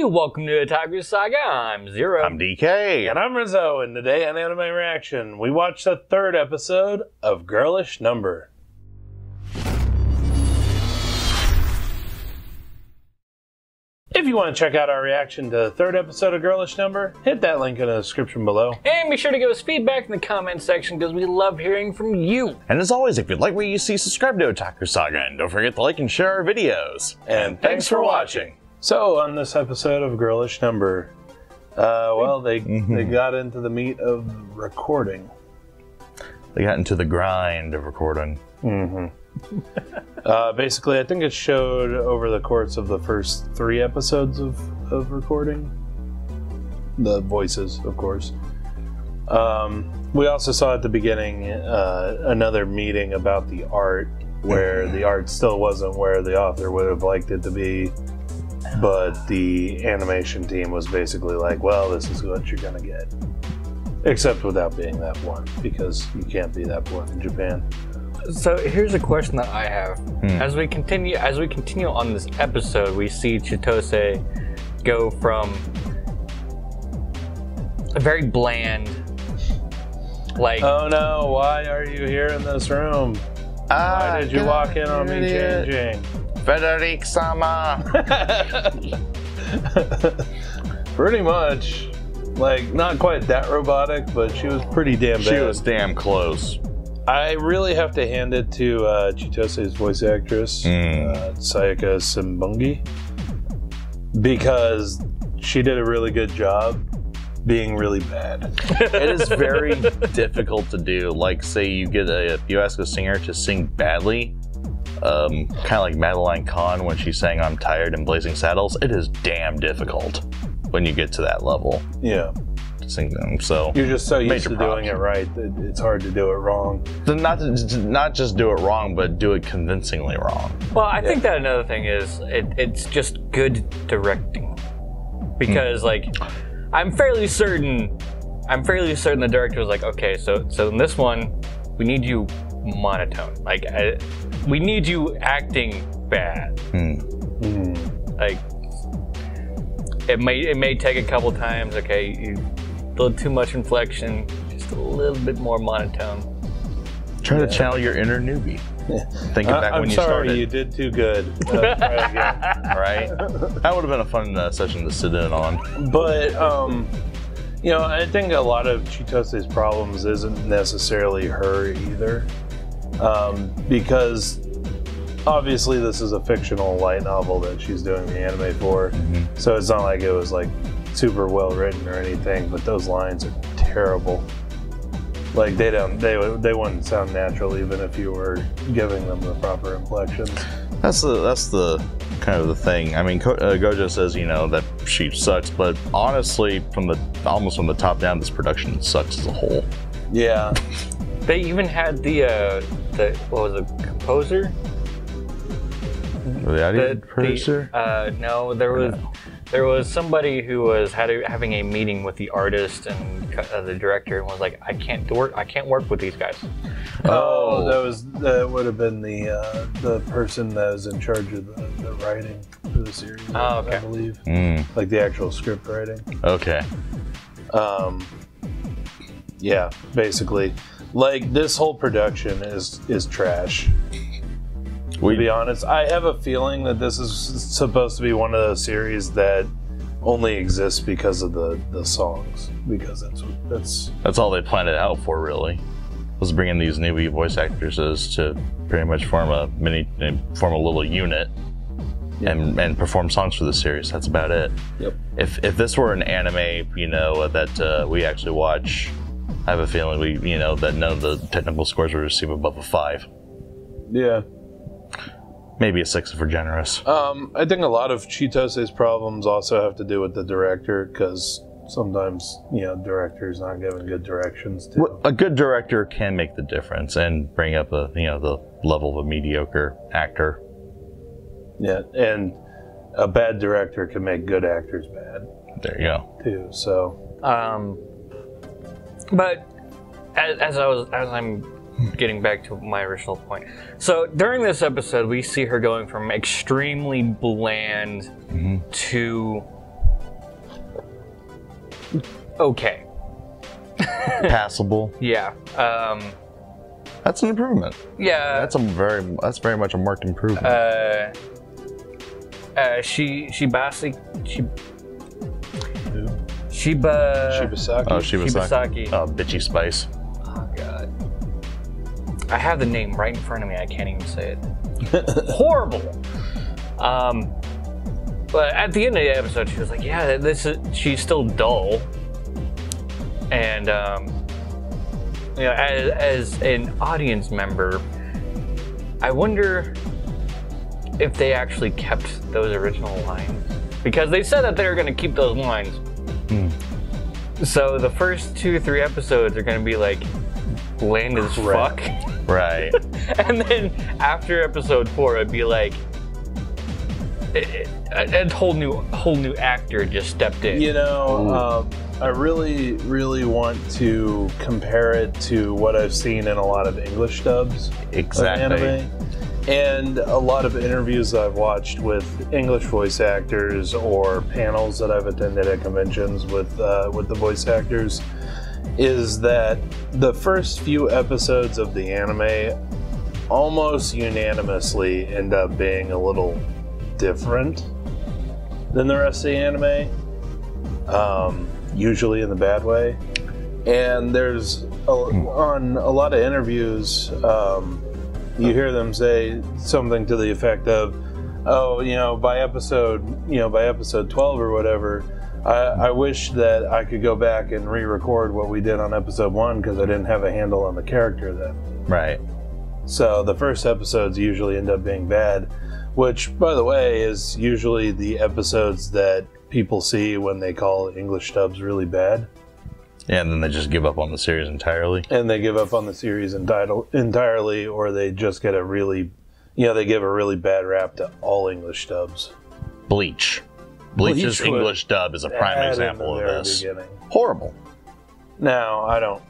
welcome to Otaku Saga. I'm Zero. I'm DK. And I'm Rizzo, and today on Anime Reaction, we watched the third episode of Girlish Number. If you want to check out our reaction to the third episode of Girlish Number, hit that link in the description below. And be sure to give us feedback in the comment section because we love hearing from you. And as always, if you like what you see, subscribe to Otaku Saga, and don't forget to like and share our videos. And thanks for watching. So, on this episode of Girlish Number, they got into the meat of recording. They got into the grind of recording. Basically, I think it showed over the course of the first 3 episodes of recording. The voices, of course. We also saw at the beginning another meeting about the art, where the art still wasn't where the author would have liked it to be. But the animation team was basically like, well, this is what you're gonna get. Except without being that blunt, because you can't be that blunt in Japan. So here's a question that I have. As we continue on this episode, we see Chitose go from a very bland, like, oh no, why are you here in this room? Why did you walk in on me changing? Frederic-sama! Pretty much. Like, not quite that robotic, but she was pretty damn bad. She was damn close. I really have to hand it to Chitose's voice actress, Sayaka Simbungi, because she did a really good job being really bad. It is very difficult to do. Like, say you ask a singer to sing badly, kind of like Madeline Kahn when she sang "I'm Tired" in Blazing Saddles. It is damn difficult when you get to that level. Yeah. To sing them. So you're just so used to doing it right that it's hard to do it wrong. Not just do it wrong, but do it convincingly wrong. well, I think that another thing is it's just good directing, because like I'm fairly certain the director was like, okay, so in this one we need you monotone, like we need you acting bad. Like it may take a couple times. Okay, a little too much inflection, just a little bit more monotone. Try to channel your inner newbie. Thinking back when you started. I'm sorry, you did too good. Try again. Right? That would have been a fun session to sit in on. But, you know, I think a lot of Chitose's problems isn't necessarily her either. Because obviously this is a fictional light novel that she's doing the anime for. So it's not like it was like super well written or anything, but those lines are terrible. Like they wouldn't sound natural even if you were giving them the proper inflections. That's the kind of the thing. I mean, Gojo says, you know, that she sucks, but honestly, almost from the top down, this production sucks as a whole. Yeah. They even had the what was it, composer? The producer? No, there was somebody who was having a meeting with the artist and the director, and was like, I can't work with these guys. Oh, that would have been the person that was in charge of the writing for the series. Oh, okay. I believe, like the actual script writing. Okay. Yeah, basically, like this whole production is trash. To be honest, I have a feeling that this is supposed to be one of those series that only exists because of the songs, because that's all they planned it out for, really. Was bring in these newbie voice actresses to pretty much form a little unit, and perform songs for the series. That's about it. Yep. If this were an anime, you know, that we actually watch, I have a feeling that none of the technical scores would receive above a 5. Yeah. Maybe a 6 if we're generous. I think a lot of Chitose's problems also have to do with the director, because sometimes, you know, directors not giving good directions too. Well, a good director can make the difference and bring up the level of a mediocre actor. Yeah, and a bad director can make good actors bad. There you go. Too. So. But as I'm getting back to my original point. So during this episode, we see her going from extremely bland to okay. Passable. Yeah. That's an improvement. Yeah. That's very much a marked improvement. Shibasaki. Oh, Shibasaki. Shibasaki. Oh, bitchy spice. Oh god. I have the name right in front of me. I can't even say it. Horrible. But at the end of the episode, she was like, "Yeah, she's still dull." And you know, as an audience member, I wonder if they actually kept those original lines, because they said that they were going to keep those lines. So the first 2 or 3 episodes are going to be like bland as fuck. Right. And then after episode 4, it'd be like a whole new actor just stepped in. You know, I really want to compare it to what I've seen in a lot of English dubs of anime. And a lot of interviews I've watched with English voice actors, or panels that I've attended at conventions with the voice actors, is that the first few episodes of the anime almost unanimously end up being a little different than the rest of the anime, usually in the bad way. And there's on a lot of interviews, you hear them say something to the effect of, "Oh, you know, by episode 12 or whatever, I wish that I could go back and re-record what we did on episode 1 because I didn't have a handle on the character then." Right. So the first episodes usually end up being bad, which, by the way, is usually the episodes that people see when they call English dubs really bad. Yeah, and then they just give up on the series entirely. And they give up on the series entirely, or they just get they give a really bad rap to all English dubs. Bleach. Bleach's English dub is a prime example of this. Beginning. Horrible. Now, I don't...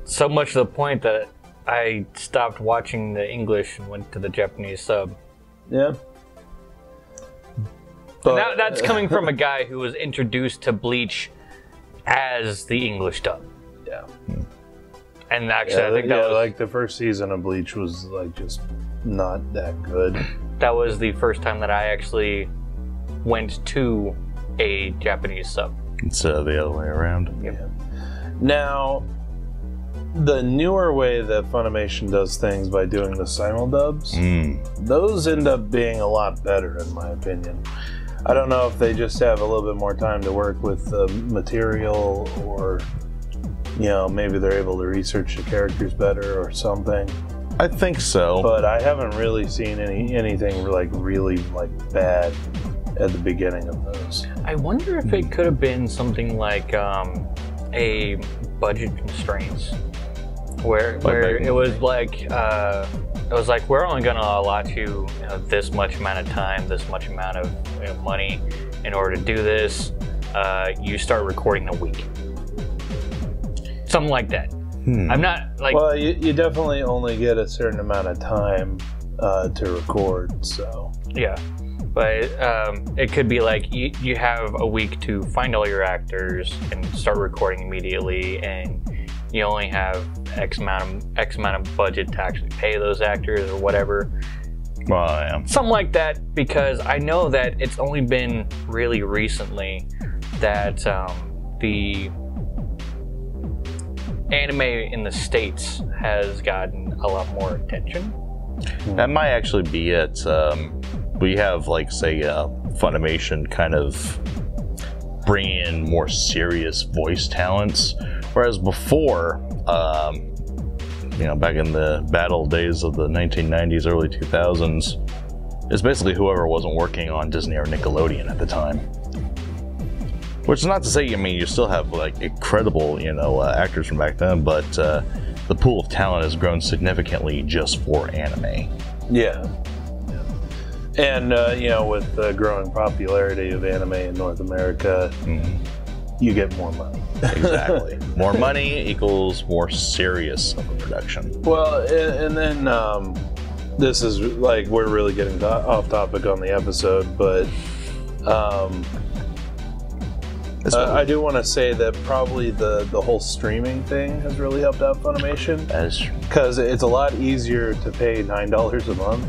So much to the point that I stopped watching the English and went to the Japanese sub. Yeah. But that's coming from a guy who was introduced to Bleach as the English dub. Yeah. And actually, I think that was like the first season of Bleach was like just not that good. That was the first time that I actually went to a Japanese sub. It's the other way around. Yep. Yeah. Now, the newer way that Funimation does things by doing the simuldubs, those end up being a lot better, in my opinion. I don't know if they just have a little bit more time to work with the material, or, you know, maybe they're able to research the characters better or something. I think so. But I haven't really seen anything like really like bad at the beginning of those. I wonder if it could have been something like a budget constraints, where it was like we're only gonna allot you, this much amount of time, this much amount of money in order to do this. You start recording in a week, something like that. I'm not like. Well, you definitely only get a certain amount of time to record, so. Yeah, but it could be like you have a week to find all your actors and start recording immediately, and you only have X amount of budget to actually pay those actors or whatever. Well, yeah. Something like that, because I know that it's only been really recently that the anime in the States has gotten a lot more attention. That might actually be it. We have, like, say, Funimation kind of bring in more serious voice talents, whereas before, back in the battle days of the 1990s, early 2000s, it's basically whoever wasn't working on Disney or Nickelodeon at the time. Which is not to say, you still have, like, incredible, actors from back then, but the pool of talent has grown significantly just for anime. Yeah. And, with the growing popularity of anime in North America, you get more money. Exactly. More money equals more serious of a production. Well, and then this is like, we're really getting off topic on the episode, but I do want to say that probably the whole streaming thing has really helped out Funimation. Because it's a lot easier to pay $9 a month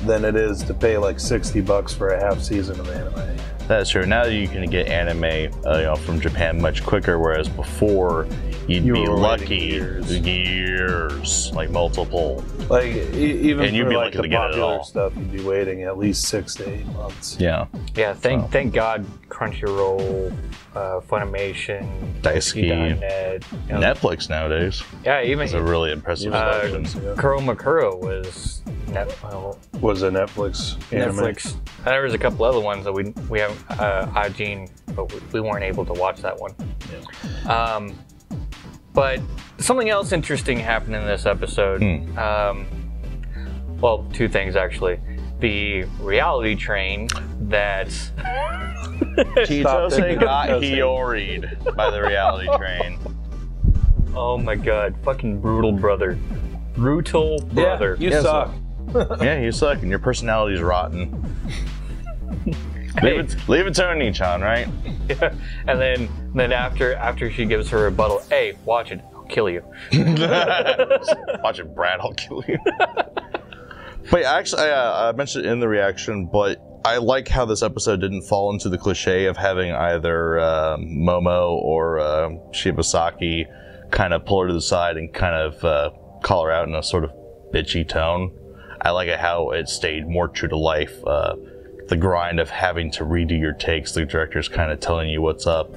than it is to pay like $60 for a half season of anime. That's true. Now you can get anime from Japan much quicker, whereas before you'd be lucky years, like multiple. Like even and you'd for be like lucky to the get it popular all. stuff, you'd be waiting at least 6 to 8 months. Yeah. Yeah, thank God Crunchyroll, Funimation, Daisuke, Netflix nowadays. Yeah, even it's a really impressive selection. Kuro Makuro was was a Netflix anime. Netflix. There was a couple other ones that we have Ajin, but we weren't able to watch that one. Yeah. But something else interesting happened in this episode. Well, two things actually. The reality train that Chitose got Hiyori'd by the reality train. Oh my god, fucking brutal brother. Brutal brother. Yeah, you suck. Yeah, you suck and your personality's rotten. Leave it to Oni-chan, right? Yeah. And then after she gives her rebuttal, hey, watch it, I'll kill you. Watch it, Brad, I'll kill you. But actually, I mentioned it in the reaction, but I like how this episode didn't fall into the cliche of having either Momo or Shibasaki kind of pull her to the side and kind of call her out in a sort of bitchy tone. I like it how it stayed more true to life. The grind of having to redo your takes, the director's kind of telling you what's up,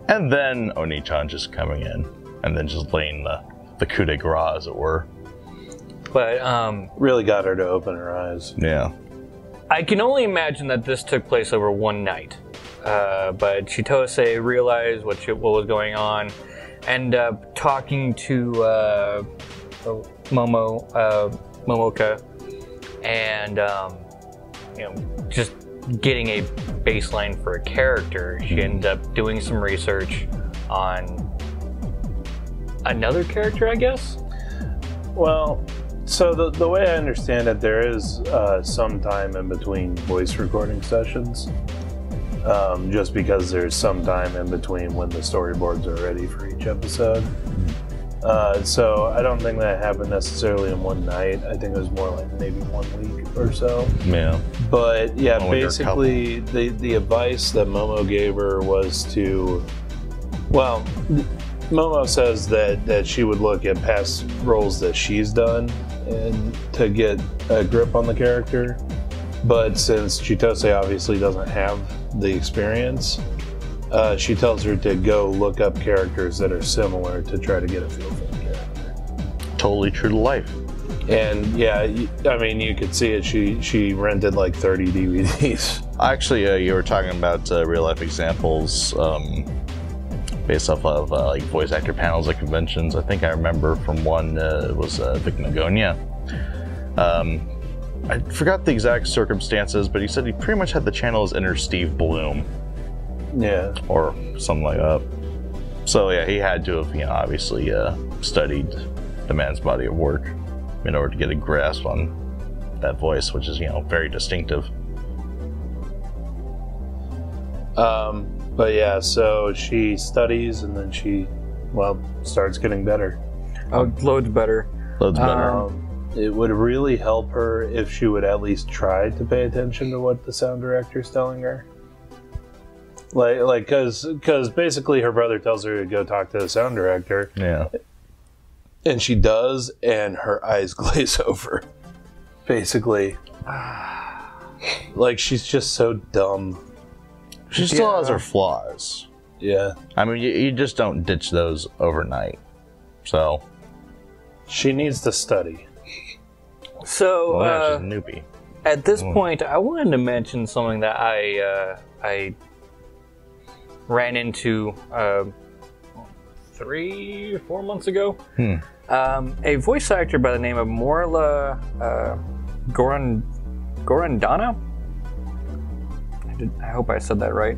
and then Oni-chan just coming in and then just laying the coup de grace, as it were. But really got her to open her eyes. Yeah. I can only imagine that this took place over one night. But Chitose realized what was going on, and talking to Momoka, and just getting a baseline for a character. She ended up doing some research on another character, I guess. Well, so the way I understand it, there is some time in between voice recording sessions, just because there's some time in between when the storyboards are ready for each episode. So I don't think that happened necessarily in one night. I think it was more like maybe 1 week or so. Yeah. But yeah, basically the advice that Momo gave her was to, well, Momo says that she would look at past roles that she's done and to get a grip on the character. But since Chitose obviously doesn't have the experience, she tells her to go look up characters that are similar to try to get a feel for the character. Totally true to life. And yeah, I mean, you could see it. She rented like 30 DVDs. Actually, you were talking about real life examples based off of like voice actor panels at conventions. I think I remember from one, it was Vic Magonia. I forgot the exact circumstances, but he said he pretty much had the channel as inner Steve Bloom. Yeah. Or something like that. So yeah, he had to have, obviously studied the man's body of work in order to get a grasp on that voice, which is, very distinctive. But yeah, so she studies and then she, starts getting better. Oh, loads better. Loads better. It would really help her if she would at least try to pay attention to what the sound director's telling her. Because basically her brother tells her to go talk to the sound director. Yeah. And she does, and her eyes glaze over. Basically. Like, she's just so dumb. She still has her flaws. Yeah. I mean, you just don't ditch those overnight. So. She needs to study. So, she's a newbie. At this point, I wanted to mention something that I ran into 3 or 4 months ago. A voice actor by the name of Morla Gorandana. I hope I said that right.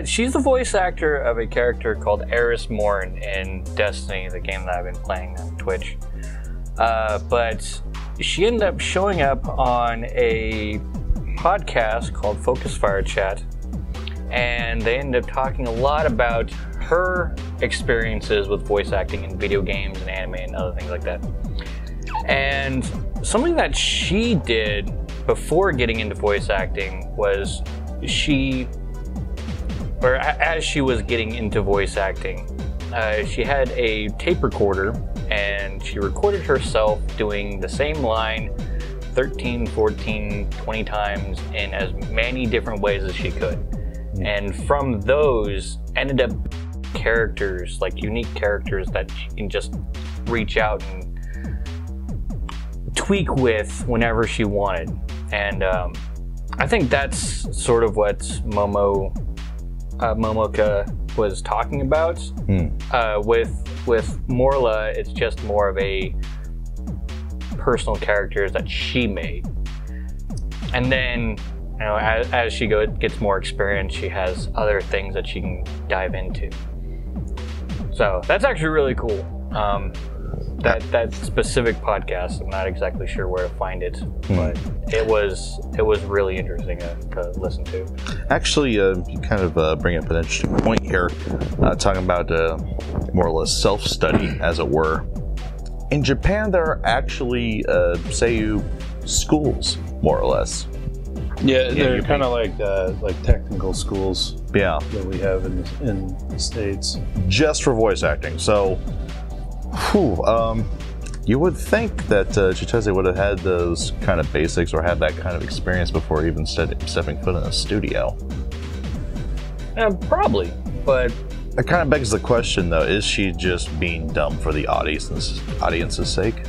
She's the voice actor of a character called Eris Morn in Destiny, the game that I've been playing on Twitch. But she ended up showing up on a podcast called Focus Fire Chat, and they ended up talking a lot about her experiences with voice acting in video games and anime and other things like that. And something that she did before getting into voice acting was as she was getting into voice acting, she had a tape recorder and she recorded herself doing the same line 13, 14, 20 times in as many different ways as she could. And from those ended up characters, like unique characters that she can just reach out and tweak with whenever she wanted. And I think that's sort of what Momoka was talking about. With Morla, it's just more of a personal characters that she made. And then, you know, as she gets more experience, she has other things that she can dive into. So that's actually really cool. That specific podcast, I'm not exactly sure where to find it, but it was really interesting to listen to. Actually, you kind of bring up an interesting point here, talking about more or less self-study, as it were. In Japan, there are actually, schools, more or less. Yeah, they're kind of like technical schools. Yeah, that we have in the States, just for voice acting. So, you would think that Chitose would have had those kind of basics or had that kind of experience before even stepping foot in a studio. Probably, but it kind of begs the question, though: is she just being dumb for the audience's sake?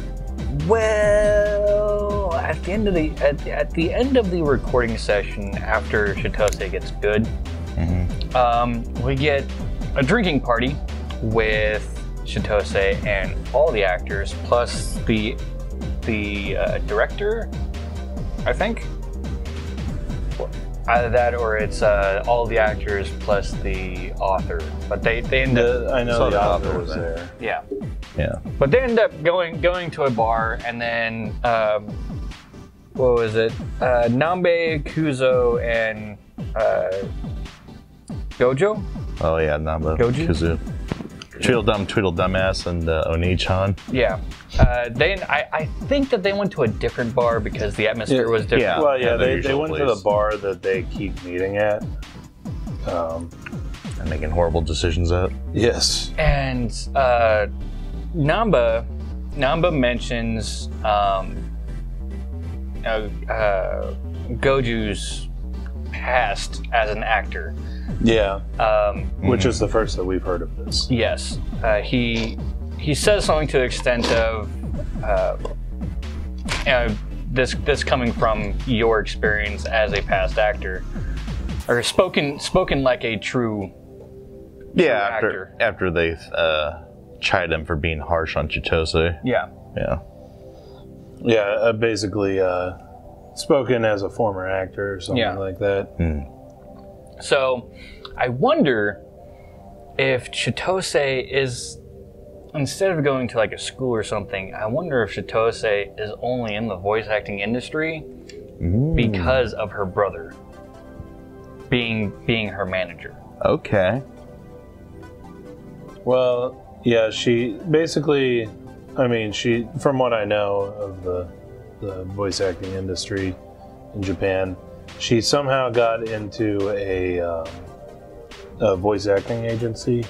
Well, at the end of the recording session, after Chitose gets good, we get a drinking party with Chitose and all the actors, plus the director, I think. Either that or it's all the actors plus the author. But they end up... I know the author was there. Yeah. Yeah. But they end up going to a bar, and then what was it? Nambe, Kuzo, and Gojo? Oh yeah, Nambe, Goju? Kuzu. Tweedledum-ass, and Oni-chan. Yeah. I think that they went to a different bar because the atmosphere was different. Yeah. Well, yeah, they went to the bar that they keep meeting at. And making horrible decisions at. Yes. And Namba mentions Goju's past as an actor. Yeah. Which is the first that we've heard of this. Yes. He says something to the extent of this coming from your experience as a past actor, or spoken like a true actor. After they chide him for being harsh on Chitose. Yeah. Basically spoken as a former actor or something like that. So I wonder if Chitose is, instead of going to like a school or something, I wonder if Chitose is only in the voice acting industry because of her brother being her manager. Okay. Well, yeah, she basically, she, from what I know of the voice acting industry in Japan, she somehow got into a voice acting agency.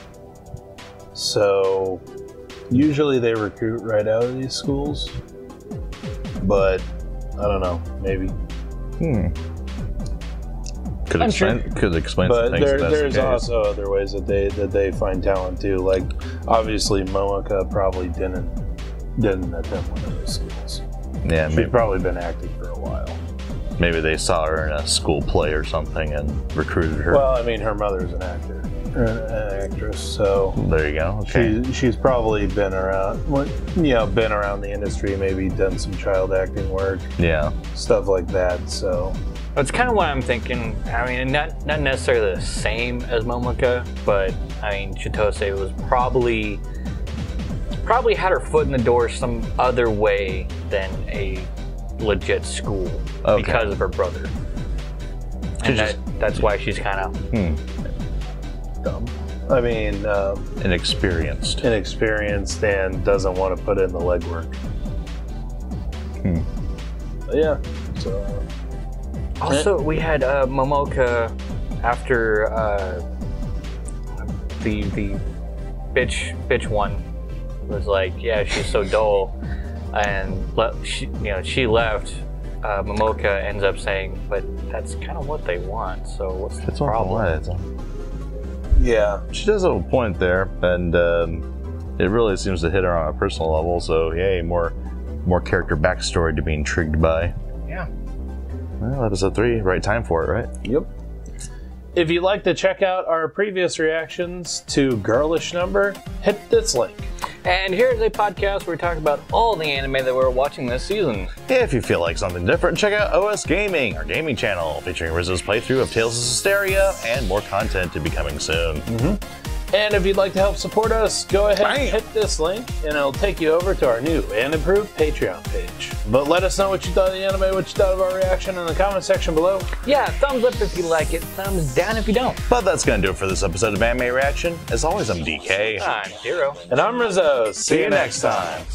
So usually they recruit right out of these schools, but I don't know, maybe. Could explain but some things. There's also other ways that they find talent too. Like obviously Momoka probably didn't attend one of those schools. Yeah, she'd probably been acting for a while. Maybe they saw her in a school play or something and recruited her. Well, her mother's an actor, an actress, so there you go. Okay. She's probably been around the industry, maybe done some child acting work, stuff like that. So that's kind of what I'm thinking. Not necessarily the same as Momoka, but Chitose was probably had her foot in the door some other way than a legit school because of her brother. And that's why she's kind of dumb. I mean, inexperienced and doesn't want to put in the legwork. But yeah. So. Also, we had Momoka after the bitch one was like, yeah, she's so dull, and she left. Momoka ends up saying, but that's kind of what they want. So what's the problem? Yeah, she does have a point there, and it really seems to hit her on a personal level. So yay, more character backstory to be intrigued by. Yeah. Well, episode 3, right time for it, right? Yep. If you'd like to check out our previous reactions to Girlish Number, hit this link. And here's a podcast where we talk about all the anime that we're watching this season. If you feel like something different, check out OS Gaming, our gaming channel, featuring Rizzo's playthrough of Tales of Systeria and more content to be coming soon. And if you'd like to help support us, go ahead and hit this link, and it'll take you over to our new and improved Patreon page. But let us know what you thought of the anime, what you thought of our reaction in the comment section below. Yeah, thumbs up if you like it, thumbs down if you don't. But that's going to do it for this episode of Anime Reaction. As always, I'm DK. I'm Hero. And I'm Rizzo. See you next time.